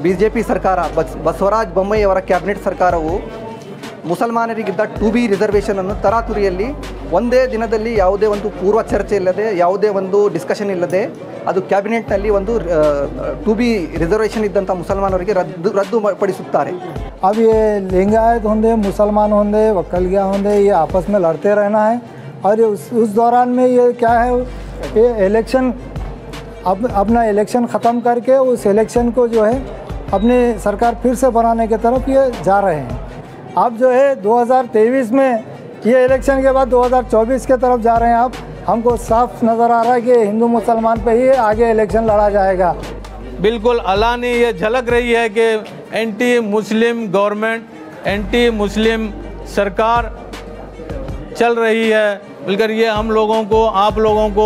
BJP ಸರ್ಕಾರ ಬಸವರಾಜ ಬೊಮ್ಮಾಯಿ ಅವರ cabinet ಸರ್ಕಾರವು ಮುಸಲ್ಮಾನರಿಗಿದ್ದ 2B ರಿಸರ್ವೇಷನನ್ನು ತರಾತುರಿಯಲ್ಲಿ ಒಂದೇ ದಿನದಲ್ಲಿ ಯಾವುದೇ ಒಂದು ಪೂರ್ವ ಚರ್ಚೆ ಇಲ್ಲದೆ ಯಾವುದೇ ಒಂದು ಡಿಸ್ಕಷನ್ ಇಲ್ಲದೆ ಅದು ಕ್ಯಾಬಿನೆಟ್ನಲ್ಲಿ ಒಂದು 2B ರಿಸರ್ವೇಷನ್ ಇದ್ದಂಥ ಮುಸಲ್ಮಾನರಿಗೆ ರದ್ದುಪಡಿಸುತ್ತಾರೆ. अब ये लिंगायत होंगे मुसलमान होंगे वक्कलिया होंगे ये आपस में लड़ते रहना है और ये उस दौरान में ये क्या है ये इलेक्शन अपना इलेक्शन ख़त्म करके उस इलेक्शन को जो है अपनी सरकार फिर से बनाने की तरफ ये जा रहे हैं. अब जो है 2023 में ये इलेक्शन के बाद 2024 के तरफ जा रहे हैं. आप हमको साफ नज़र आ रहा है कि हिंदू मुसलमान पे ही आगे इलेक्शन लड़ा जाएगा. बिल्कुल अलानी ये झलक रही है कि anti Muslim government, anti Muslim सरकार चल रही है, मिलकर ये हम लोगों को, आप लोगों को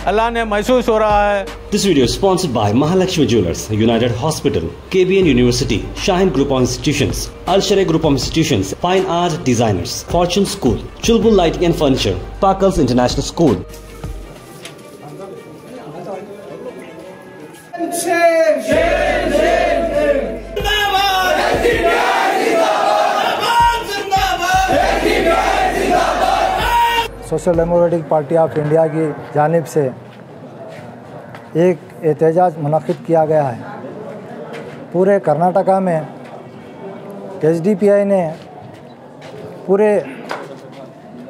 अलाने महसूस हो रहा है. This video is sponsored by Mahalakshmi Jewelers, United Hospital, KBN University, Shaheen Group of Institutions, Al-Sharia Group of Institutions, Fine Art Designers, Fortune School, Chulbul Lighting and Furniture, Sparkles International School. Social democratic party of India की जानिब से एक एहतजाज मुनक़िद किया गया है. पूरे कर्नाटका में एसडीपीआई ने पूरे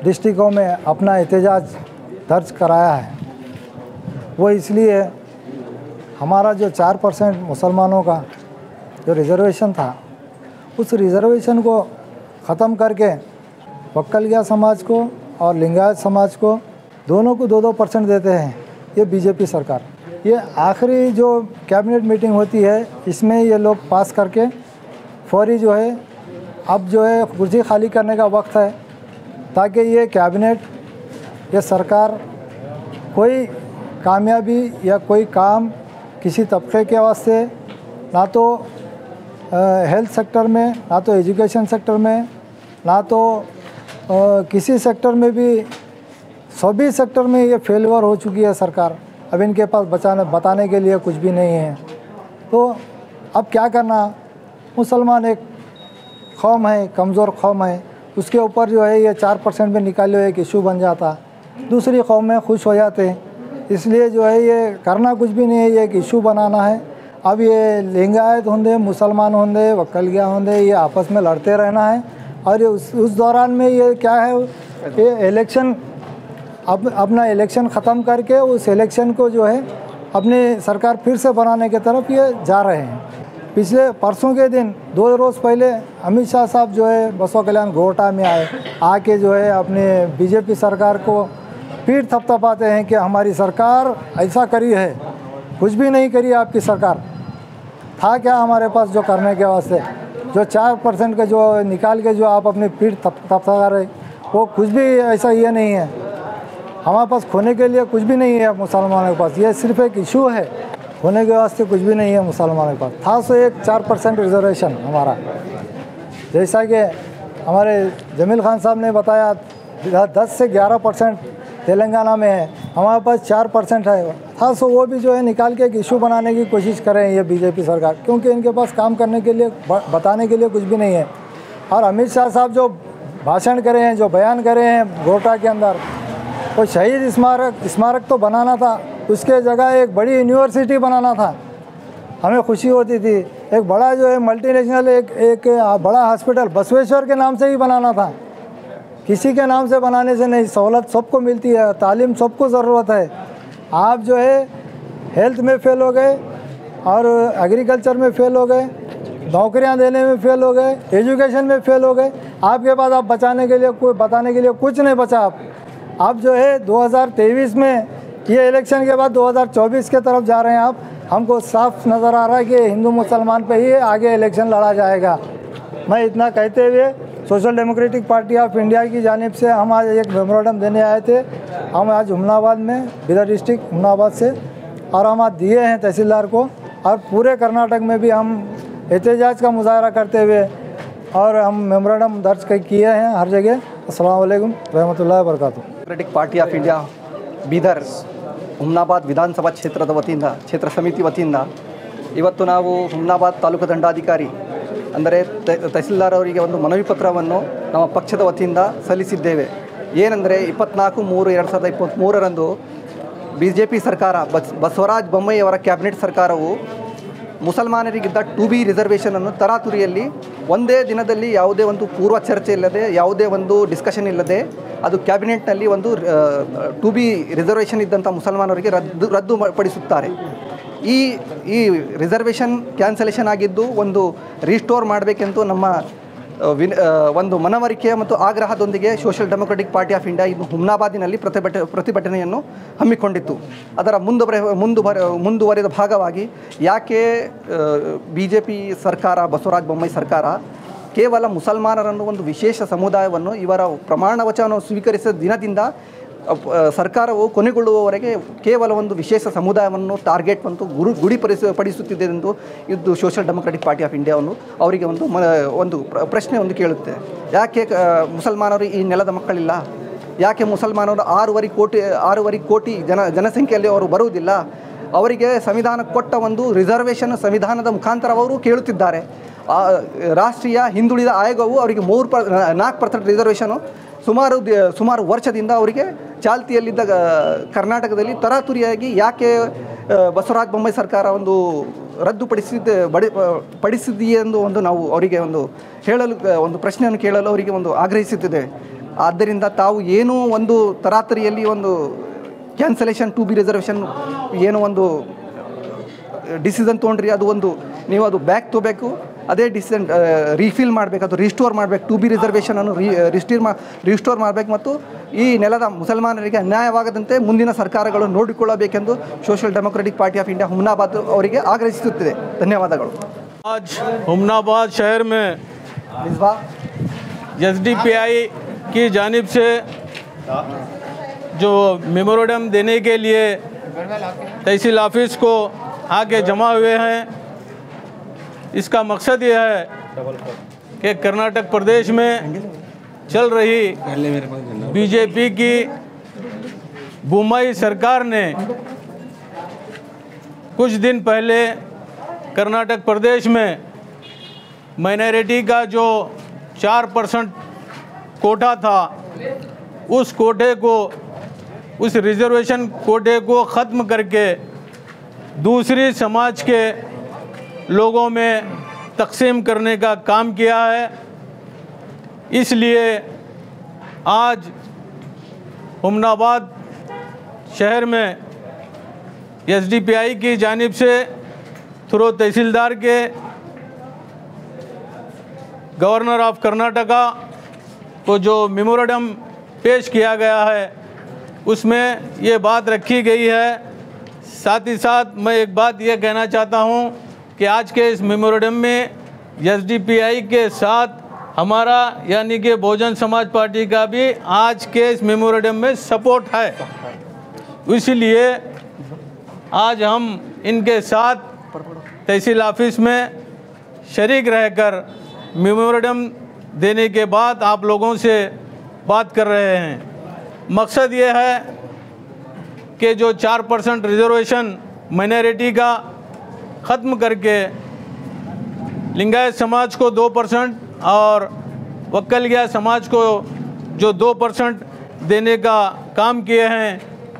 डिस्ट्रिक्टों में अपना एहतजाज दर्ज कराया है. वो इसलिए हमारा जो 4% मुसलमानों का जो रिज़र्वेशन था उस रिज़र्वेशन को ख़त्म करके वक्कलिया समाज को और लिंगायत समाज को दोनों को 2-2% देते हैं ये बीजेपी सरकार. ये आखिरी जो कैबिनेट मीटिंग होती है इसमें ये लोग पास करके फौरी जो है अब जो है कुर्सी खाली करने का वक्त है ताकि ये कैबिनेट ये सरकार कोई कामयाबी या कोई काम किसी तबके के वास्ते ना तो हेल्थ सेक्टर में, ना तो एजुकेशन सेक्टर में, ना तो किसी सेक्टर में भी, सभी सेक्टर में ये फेलियर हो चुकी है सरकार. अब इनके पास बताने के लिए कुछ भी नहीं है. तो अब क्या करना, मुसलमान एक कौम है, कमज़ोर कौम है, उसके ऊपर जो है ये 4% में निकाले हुए एक इशू बन जाता, दूसरी कौम में खुश हो जाते. इसलिए जो है ये करना कुछ भी नहीं है, ये एक इशू बनाना है. अब ये लिंगायत होंगे मुसलमान होंगे वक्कलिया होंगे ये आपस में लड़ते रहना है और ये उस दौरान में ये क्या है ये इलेक्शन अपना इलेक्शन ख़त्म करके उस इलेक्शन को जो है अपनी सरकार फिर से बनाने की तरफ ये जा रहे हैं. पिछले परसों के दिन 2 रोज़ पहले अमित शाह साहब जो है बसवा कल्याण घोटा में आके जो है अपने बीजेपी सरकार को पीठ थपथपाते हैं कि हमारी सरकार ऐसा करी है. कुछ भी नहीं करी आपकी सरकार. था क्या हमारे पास जो करने के वास्ते, जो 4% का जो निकाल के जो आप अपनी पीठ थपथपा रहे वो कुछ भी ऐसा ये नहीं है. हमारे पास खोने के लिए कुछ भी नहीं है मुसलमानों के पास. ये सिर्फ एक इशू है, खोने के वास्ते कुछ भी नहीं है मुसलमानों के पास. था सो एक 4% रिजर्वेशन हमारा, जैसा कि हमारे जमील खान साहब ने बताया 10 से 11% तेलंगाना में है, हमारे पास 4% है. था सो वो भी जो है निकाल के एक इशू बनाने की कोशिश कर रहे हैं ये बीजेपी सरकार, क्योंकि इनके पास काम करने के लिए, बताने के लिए कुछ भी नहीं है. और अमित शाह साहब जो भाषण करे हैं, जो बयान करे हैं घोटा के अंदर, वो शहीद स्मारक तो बनाना था, उसके जगह एक बड़ी यूनिवर्सिटी बनाना था. हमें खुशी होती थी. एक बड़ा जो है मल्टीनेशनल एक बड़ा हॉस्पिटल बसवेश्वर के नाम से ही बनाना था, किसी के नाम से बनाने से नहीं. सहूलत सबको मिलती है, तालीम सबको ज़रूरत है. आप जो है हेल्थ में फेल हो गए और एग्रीकल्चर में फेल हो गए, नौकरियां देने में फेल हो गए, एजुकेशन में फेल हो गए. आपके पास आप बताने के लिए कुछ नहीं बचा. आप जो है 2023 में ये इलेक्शन के बाद 2024 के तरफ जा रहे हैं. आप हमको साफ नज़र आ रहा है कि हिंदू मुसलमान पे ही आगे इलेक्शन लड़ा जाएगा. मैं इतना कहते हुए social democratic party of India की जानिब से हम आज एक मेमोरेंडम देने आए थे. हम आज हुमनाबाद में, बिदर डिस्ट्रिक्ट हुमनाबाद से, और हम आज दिए हैं तहसीलदार को. और पूरे कर्नाटक में भी हम एहतजाज का मुजाहरा करते हुए और हम मेमोरेंडम दर्ज किए हैं हर जगह. अस्सलाम वालेकुम रहमतुल्लाहि व बरकातुहू. Democratic party of India Bidar Humnabad Vidhana Sabha ಕ್ಷೇತ್ರದ ವತಿಯಿಂದ ಕ್ಷೇತ್ರ ಸಮಿತಿ ವತಿಯಿಂದ ಇವತ್ತು ನಾವು ಹುಮ್ನಾಬಾದ್ ತಾಲೂಕು ದಂಡಾಧಿಕಾರಿ ಅಂದರೆ ತಹಸೀಲ್ದಾರ್ ಅವರಿಗೆ ಒಂದು ಮನವಿ ಪತ್ರವನ್ನು ನಮ್ಮ ಪಕ್ಷದ ವತಿಯಿಂದ ಸಲ್ಲಿಸಿದ್ದೇವೆ. ಏನೆಂದರೆ 24/3/2023 BJP ಸರ್ಕಾರ ಬಸವರಾಜ ಬೊಮ್ಮಾಯಿ ಅವರ ಕ್ಯಾಬಿನೆಟ್ ಸರ್ಕಾರವು ಮುಸಲ್ಮಾನರಿಗಿದ್ದ 2B ರಿಸರ್ವೇಷನನ್ನು ತರಾತುರಿಯಲ್ಲಿ ಒಂದೇ ದಿನದಲ್ಲಿ ಯಾವುದೇ ಒಂದು ಪೂರ್ವ ಚರ್ಚೆ ಇಲ್ಲದೆ ಯಾವುದೇ ಒಂದು ಡಿಸ್ಕಷನ್ ಇಲ್ಲದೆ ಅದು ಕ್ಯಾಬಿನೆಟ್ನಲ್ಲಿ ಒಂದು 2B ರಿಸರ್ವೇಷನ್ ಇದ್ದಂಥ ಮುಸಲ್ಮಾನರಿಗೆ ರದ್ದುಪಡಿಸುತ್ತಾರೆ. ಈ ರಿಸರ್ವೇಷನ್ ಕ್ಯಾನ್ಸಲೇಷನ್ ಆಗಿದ್ದು ಒಂದು ರೀಸ್ಟೋರ್ ಮಾಡಬೇಕೆಂದು ನಮ್ಮ ಒಂದು ಮನವರಿಕೆ ಮತ್ತು ಆಗ್ರಹದೊಂದಿಗೆ social democratic party of India ಇದು ಹುಮ್ನಾಬಾದಿನಲ್ಲಿ ಪ್ರತಿಭಟನೆಯನ್ನು ಹಮ್ಮಿಕೊಂಡಿತ್ತು. ಅದರ ಮುಂದುವರೆದ ಭಾಗವಾಗಿ ಯಾಕೆ BJP ಸರ್ಕಾರ ಬಸವರಾಜ ಬೊಮ್ಮಾಯಿ ಸರ್ಕಾರ ಕೇವಲ ಮುಸಲ್ಮಾನರನ್ನು ಒಂದು ವಿಶೇಷ ಸಮುದಾಯವನ್ನು ಇವರ ಪ್ರಮಾಣ ವಚನವನ್ನು ಸ್ವೀಕರಿಸಿದ ದಿನದಿಂದ ಸರ್ಕಾರವು ಕೊನೆಗೊಳ್ಳುವವರೆಗೆ ಕೇವಲ ಒಂದು ವಿಶೇಷ ಸಮುದಾಯವನ್ನು ಟಾರ್ಗೆಟ್ ಮತ್ತು ಪಡಿಸುತ್ತಿದೆ ಎಂದು ಇದು ಸೋಷಿಯಲ್ ಡೆಮೊಕ್ರೆಟಿಕ್ ಪಾರ್ಟಿ ಆಫ್ ಇಂಡಿಯಾವನ್ನು ಅವರಿಗೆ ಒಂದು ಪ್ರಶ್ನೆ ಕೇಳುತ್ತೆ. ಯಾಕೆ ಮುಸಲ್ಮಾನರು ಈ ನೆಲದ ಮಕ್ಕಳಿಲ್ಲ? ಯಾಕೆ ಮುಸಲ್ಮಾನರು 6.25 ಕೋಟಿ ಜನಸಂಖ್ಯೆಯಲ್ಲಿ ಅವರು ಬರುವುದಿಲ್ಲ? ಅವರಿಗೆ ಸಂವಿಧಾನ ಕೊಟ್ಟ ಒಂದು ರಿಸರ್ವೇಷನ್ ಸಂವಿಧಾನದ ಮುಖಾಂತರ ಅವರು ಕೇಳುತ್ತಿದ್ದಾರೆ. ರಾಷ್ಟ್ರೀಯ ಹಿಂದುಳಿದ ಆಯೋಗವು ಅವರಿಗೆ 4% ರಿಸರ್ವೇಷನು ಸುಮಾರು ವರ್ಷದಿಂದ ಅವರಿಗೆ ಚಾಲ್ತಿಯಲ್ಲಿದ್ದ ಕರ್ನಾಟಕದಲ್ಲಿ ತರಾತುರಿಯಾಗಿ ಯಾಕೆ ಬಸವರಾಜ ಬೊಮ್ಮಾಯಿ ಸರ್ಕಾರ ಒಂದು ಪಡಿಸಿದೆಯೇ ಎಂದು ನಾವು ಅವರಿಗೆ ಒಂದು ಪ್ರಶ್ನೆಯನ್ನು ಕೇಳಲು ಅವರಿಗೆ ಆಗ್ರಹಿಸುತ್ತಿದ್ದೇವೆ. ಆದ್ದರಿಂದ ತಾವು ಏನೋ ಒಂದು ತರಾತುರಿಯಲ್ಲಿ ಒಂದು ಕ್ಯಾನ್ಸಲೇಷನ್ 2B ರಿಸರ್ವೇಷನ್ ಏನೋ ಒಂದು ಡಿಸಿಷನ್ ತೊಗೊಂಡ್ರಿ, ನೀವು ಅದು ಬ್ಯಾಕ್ ತೊಗೋಬೇಕು. ಅದೇ ಡಿಸಿಷನ್ ರೀಫಿಲ್ ಮಾಡಬೇಕು, ಅದು ರಿಸ್ಟೋರ್ ಮಾಡಬೇಕು. 2B ರಿಸರ್ವೇಷನನ್ನು ರಿಸ್ಟೋರ್ ಮಾಡಬೇಕು ಮತ್ತು ಈ ನೆಲದ ಮುಸಲ್ಮಾನರಿಗೆ ಅನ್ಯಾಯವಾಗದಂತೆ ಮುಂದಿನ ಸರ್ಕಾರಗಳು ನೋಡಿಕೊಳ್ಳಬೇಕೆಂದು social democratic party of India Humnabad ಅವರಿಗೆ ಆಗ್ರಹಿಸುತ್ತಿದೆ. ಧನ್ಯವಾದಗಳು. आज हुमनाबाद शहर में SDPI की जानिब से जो मेमोरेंडम देने के लिए तहसील ऑफिस को आके जमा हुए हैं, इसका मकसद यह है कि कर्नाटक प्रदेश में चल रही BJP की बोम्माई सरकार ने कुछ दिन पहले कर्नाटक प्रदेश में माइनॉरिटी का जो 4% कोटा था, उस रिजर्वेशन कोटे को ख़त्म करके दूसरी समाज के लोगों में तकसीम करने का काम किया है। इसलिए आज हुमनाबाद शहर में SDPI की जानिब से थ्रू तहसीलदार के गवर्नर ऑफ कर्नाटका को जो मेमोरेंडम पेश किया गया है उसमें ये बात रखी गई है। साथ ही साथ मैं एक बात ये कहना चाहता हूँ कि आज के इस मेमोरेंडम में SDPI के साथ हमारा यानी कि बहुजन समाज पार्टी का भी आज के इस मेमोरेंडम में सपोर्ट है। इसलिए आज हम इनके साथ तहसील ऑफिस में शरीक रहकर मेमोरेंडम देने के बाद आप लोगों से बात कर रहे हैं। मकसद ये है कि जो 4% रिजर्वेशन माइनॉरिटी का ख़त्म करके लिंगायत समाज को 2% और वक्कलिया समाज को जो 2% देने का काम किए हैं।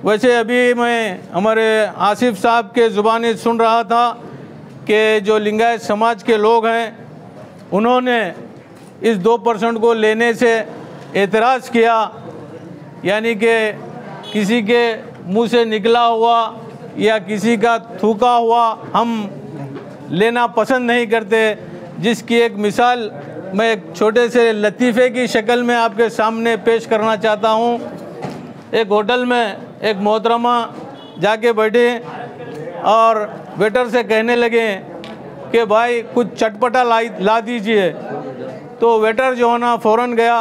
वैसे अभी मैं हमारे आसिफ साहब के ज़ुबानी सुन रहा था कि जो लिंगायत समाज के लोग हैं उन्होंने इस 2% को लेने से एतराज़ किया, यानी कि किसी के मुंह से निकला हुआ या किसी का थूका हुआ हम लेना पसंद नहीं करते। जिसकी एक मिसाल मैं एक छोटे से लतीफ़े की शक्ल में आपके सामने पेश करना चाहता हूँ। एक होटल में एक मोहतरमा जाके बैठे और वेटर से कहने लगे कि भाई कुछ चटपटा ला दीजिए। तो वेटर जो है ना फ़ौरन गया,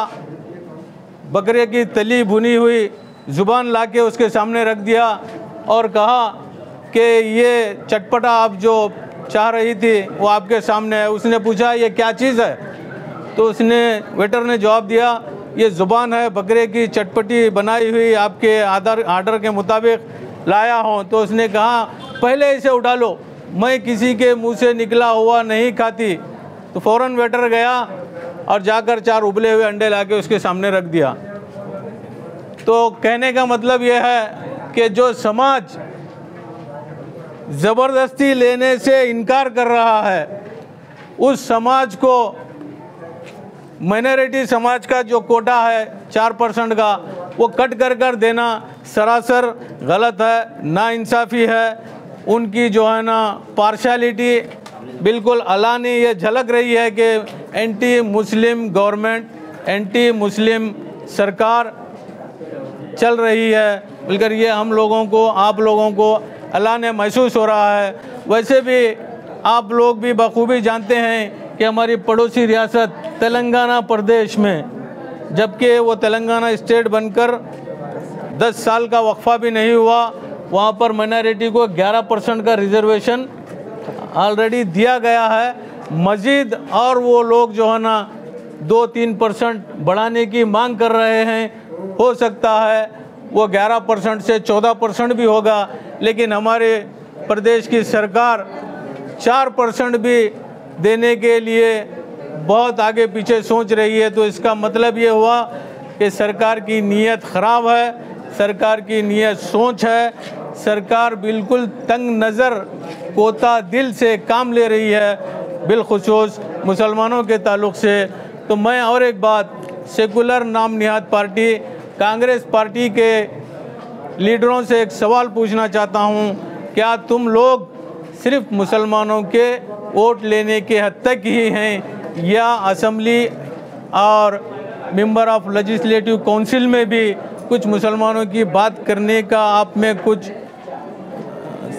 बकरे की तली भुनी हुई ज़ुबान लाके उसके सामने रख दिया और कहा कि ये चटपटा आप जो चाह रही थी वो आपके सामने है। उसने पूछा ये क्या चीज़ है? तो उसने वेटर ने जवाब दिया ये ज़ुबान है, बकरे की चटपटी बनाई हुई आपके आर्डर के मुताबिक लाया हूँ। तो उसने कहा पहले इसे उठा लो, मैं किसी के मुंह से निकला हुआ नहीं खाती, तो फ़ौरन वेटर गया और जाकर 4 उबले हुए अंडे लाके उसके सामने रख दिया। तो कहने का मतलब यह है कि जो समाज ज़बरदस्ती लेने से इनकार कर रहा है, उस समाज को माइनॉरिटी समाज का जो कोटा है 4% का, वो कट कर देना सरासर गलत है, नाइंसाफ़ी है। उनकी जो है ना पार्शलिटी बिल्कुल अलानी ये झलक रही है कि anti Muslim government, anti Muslim सरकार चल रही है, बल्कि ये हम लोगों को, आप लोगों को अलाने महसूस हो रहा है। वैसे भी आप लोग भी बखूबी जानते हैं कि हमारी पड़ोसी रियासत तेलंगाना प्रदेश में, जबकि वो तेलंगाना स्टेट बनकर 10 साल का वक्फा भी नहीं हुआ, वहाँ पर माइनॉरिटी को 11% का रिजर्वेशन ऑलरेडी दिया गया है। मज़ीद और वो लोग जो है ना 2-3% बढ़ाने की मांग कर रहे हैं। हो सकता है वो 11% से 14% भी होगा, लेकिन हमारे प्रदेश की सरकार 4% भी देने के लिए बहुत आगे पीछे सोच रही है। तो इसका मतलब ये हुआ कि सरकार की नीयत ख़राब है, सरकार की नीयत सोच है, सरकार बिल्कुल तंग नज़र कोता दिल से काम ले रही है, बिलखुसूस मुसलमानों के ताल्लुक़ से। तो मैं और एक बात सेकुलर नाम निहाद पार्टी कांग्रेस पार्टी के लीडरों से एक सवाल पूछना चाहता हूं, क्या तुम लोग सिर्फ मुसलमानों के वोट लेने के हद तक ही हैं, या असेंबली और मेंबर ऑफ लेजिस्लेटिव काउंसिल में भी कुछ मुसलमानों की बात करने का आप में कुछ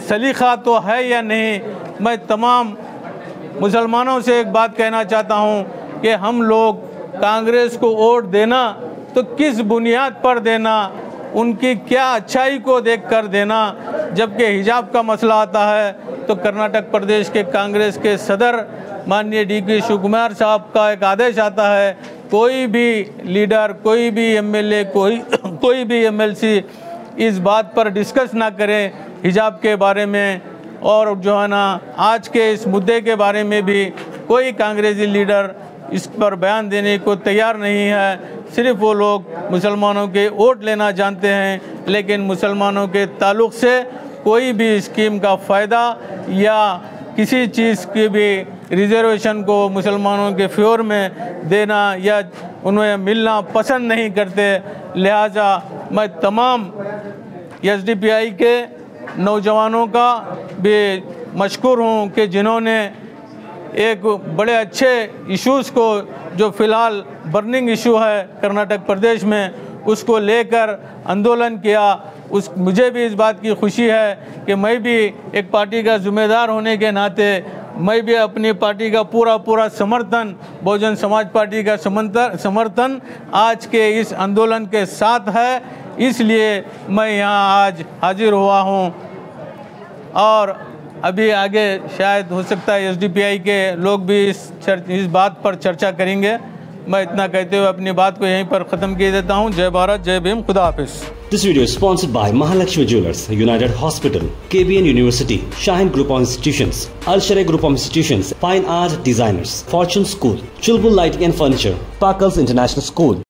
सलीका तो है या नहीं? मैं तमाम मुसलमानों से एक बात कहना चाहता हूं कि हम लोग कांग्रेस को वोट देना तो किस बुनियाद पर देना, उनकी क्या अच्छाई को देखकर देना। जबकि हिजाब का मसला आता है तो कर्नाटक प्रदेश के कांग्रेस के सदर माननीय DK शिवकुमार साहब का एक आदेश आता है, कोई भी लीडर, कोई भी MLA, कोई भी MLC इस बात पर डिस्कस ना करें हिजाब के बारे में। और जो है ना आज के इस मुद्दे के बारे में भी कोई कांग्रेसी लीडर इस पर बयान देने को तैयार नहीं है। सिर्फ वो लोग मुसलमानों के वोट लेना जानते हैं, लेकिन मुसलमानों के ताल्लुक़ से कोई भी स्कीम का फ़ायदा या किसी चीज़ की भी रिजर्वेशन को मुसलमानों के फेवर में देना या उन्हें मिलना पसंद नहीं करते। लिहाजा मैं तमाम SDPI के नौजवानों का भी मशकूर हूँ कि जिन्होंने एक बड़े अच्छे इश्यूज़ को, जो फ़िलहाल बर्निंग इशू है कर्नाटक प्रदेश में, उसको लेकर आंदोलन किया। मुझे भी इस बात की खुशी है कि मैं भी एक पार्टी का ज़िम्मेदार होने के नाते मैं भी अपनी पार्टी का पूरा समर्थन, बहुजन समाज पार्टी का समर्थन आज के इस आंदोलन के साथ है। इसलिए मैं यहाँ आज हाजिर हुआ हूँ और अभी आगे शायद हो सकता है SDPI के लोग भी इस बात पर चर्चा करेंगे। मैं इतना कहते हुए अपनी बात को यहीं पर ख़त्म किए देता हूँ। जय भारत, जय भीम, खुदा हाफिज़। This video is sponsored by Mahalakshmi Jewelers, United Hospital, KBN University, Shine Group of Institutions, Al-Sharai Group of Institutions, Fine Art Designers, Fortune School, Chulbul Lighting and Furniture, Parkers International School.